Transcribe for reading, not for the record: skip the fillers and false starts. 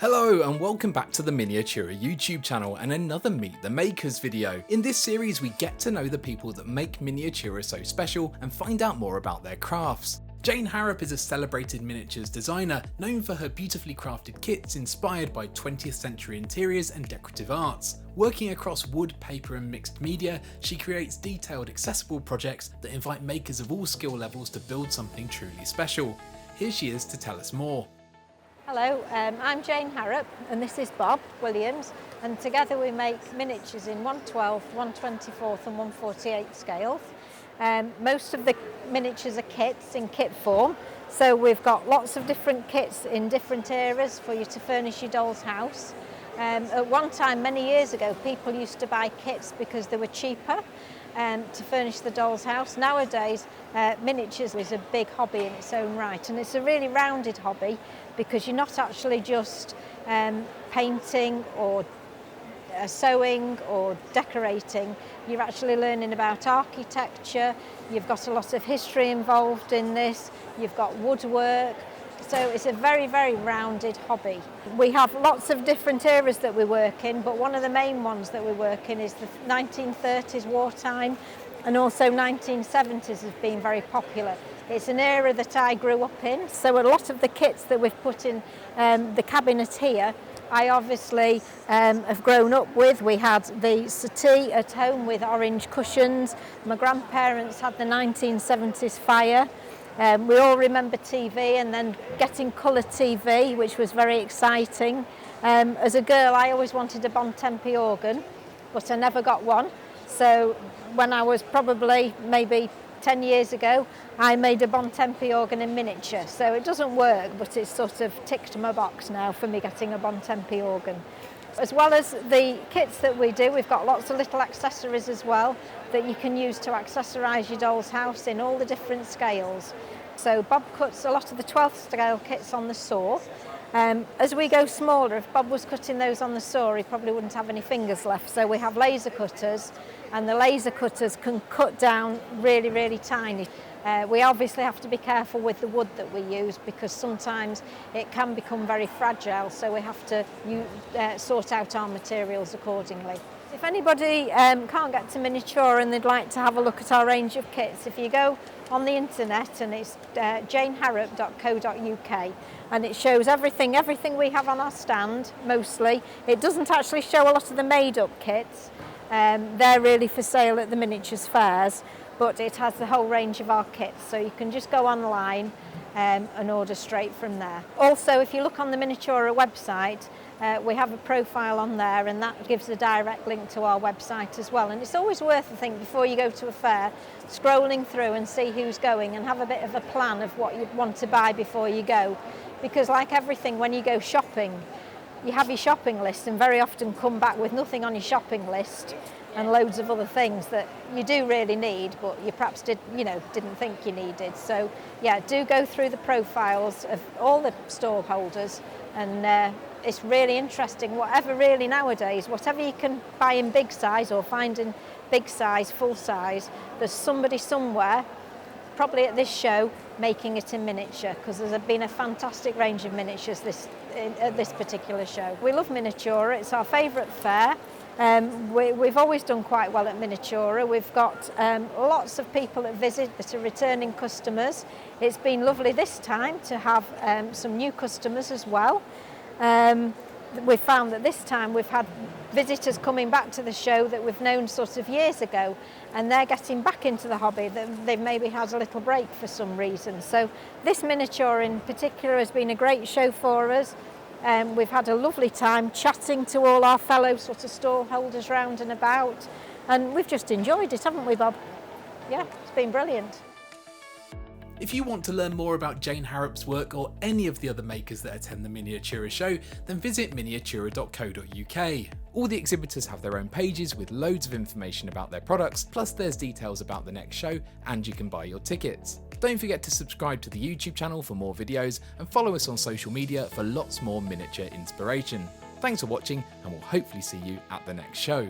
Hello and welcome back to the Miniatura YouTube channel and another Meet the Makers video. In this series we get to know the people that make Miniatura so special and find out more about their crafts. Jane Harrop is a celebrated miniatures designer known for her beautifully crafted kits inspired by 20th century interiors and decorative arts. Working across wood, paper and mixed media, she creates detailed accessible projects that invite makers of all skill levels to build something truly special. Here she is to tell us more. Hello, I'm Jane Harrop and this is Bob Williams, and together we make miniatures in 1/12, 1/24 and 1/48 scales. Most of the miniatures are kits in kit form, so we've got lots of different kits in different eras for you to furnish your doll's house. At one time, many years ago, people used to buy kits because they were cheaper to furnish the doll's house. Nowadays, miniatures is a big hobby in its own right, and it's a really rounded hobby because you're not actually just painting or sewing or decorating. You're actually learning about architecture, you've got a lot of history involved in this, you've got woodwork, so it's a very, very rounded hobby. We have lots of different eras that we work in, but one of the main ones that we work in is the 1930s wartime, and also 1970s has been very popular. It's an era that I grew up in, so a lot of the kits that we've put in the cabinet here, I obviously have grown up with. We had the settee at home with orange cushions. My grandparents had the 1970s fire. We all remember TV and then getting colour TV, which was very exciting. As a girl, I always wanted a Bontempi organ, but I never got one. So when I was probably maybe 10 years ago, I made a Bontempi organ in miniature. So it doesn't work, but it's sort of ticked my box now for me getting a Bontempi organ. As well as the kits that we do, we've got lots of little accessories as well that you can use to accessorise your doll's house in all the different scales. So Bob cuts a lot of the 12th scale kits on the saw. As we go smaller, if Bob was cutting those on the saw, he probably wouldn't have any fingers left. So we have laser cutters, and the laser cutters can cut down really, really tiny. We obviously have to be careful with the wood that we use because sometimes it can become very fragile, so we have to sort out our materials accordingly. If anybody can't get to Miniatura and they'd like to have a look at our range of kits, if you go on the internet, and it's janeharrop.co.uk, and it shows everything we have on our stand, mostly. It doesn't actually show a lot of the made-up kits. They're really for sale at the miniatures fairs, but it has the whole range of our kits, so you can just go online and order straight from there. Also, if you look on the Miniatura website, we have a profile on there, and that gives a direct link to our website as well. And it's always worth, I think, before you go to a fair, scrolling through and see who's going and have a bit of a plan of what you'd want to buy before you go. Because like everything, when you go shopping, you have your shopping list and very often come back with nothing on your shopping list and loads of other things that you do really need, but you perhaps didn't think you needed. So yeah, do go through the profiles of all the stall holders, and it's really interesting. Whatever really nowadays, whatever you can buy in big size or find in big size, full size, there's somebody somewhere, probably at this show, making it in miniature, because there's been a fantastic range of miniatures at this particular show. We love Miniatura, it's our favourite fair. We've always done quite well at Miniatura. We've got lots of people that visit that are returning customers. It's been lovely this time to have some new customers as well. We've found that this time we've had visitors coming back to the show that we've known sort of years ago, and they're getting back into the hobby. They've maybe had a little break for some reason. So this Miniatura in particular has been a great show for us. We've had a lovely time chatting to all our fellow sort of stall holders round and about, and we've just enjoyed it, haven't we, Bob? Yeah, it's been brilliant. If you want to learn more about Jane Harrop's work or any of the other makers that attend the Miniatura show, then visit miniatura.co.uk. All the exhibitors have their own pages with loads of information about their products, plus there's details about the next show, and you can buy your tickets. Don't forget to subscribe to the YouTube channel for more videos, and follow us on social media for lots more miniature inspiration. Thanks for watching, and we'll hopefully see you at the next show.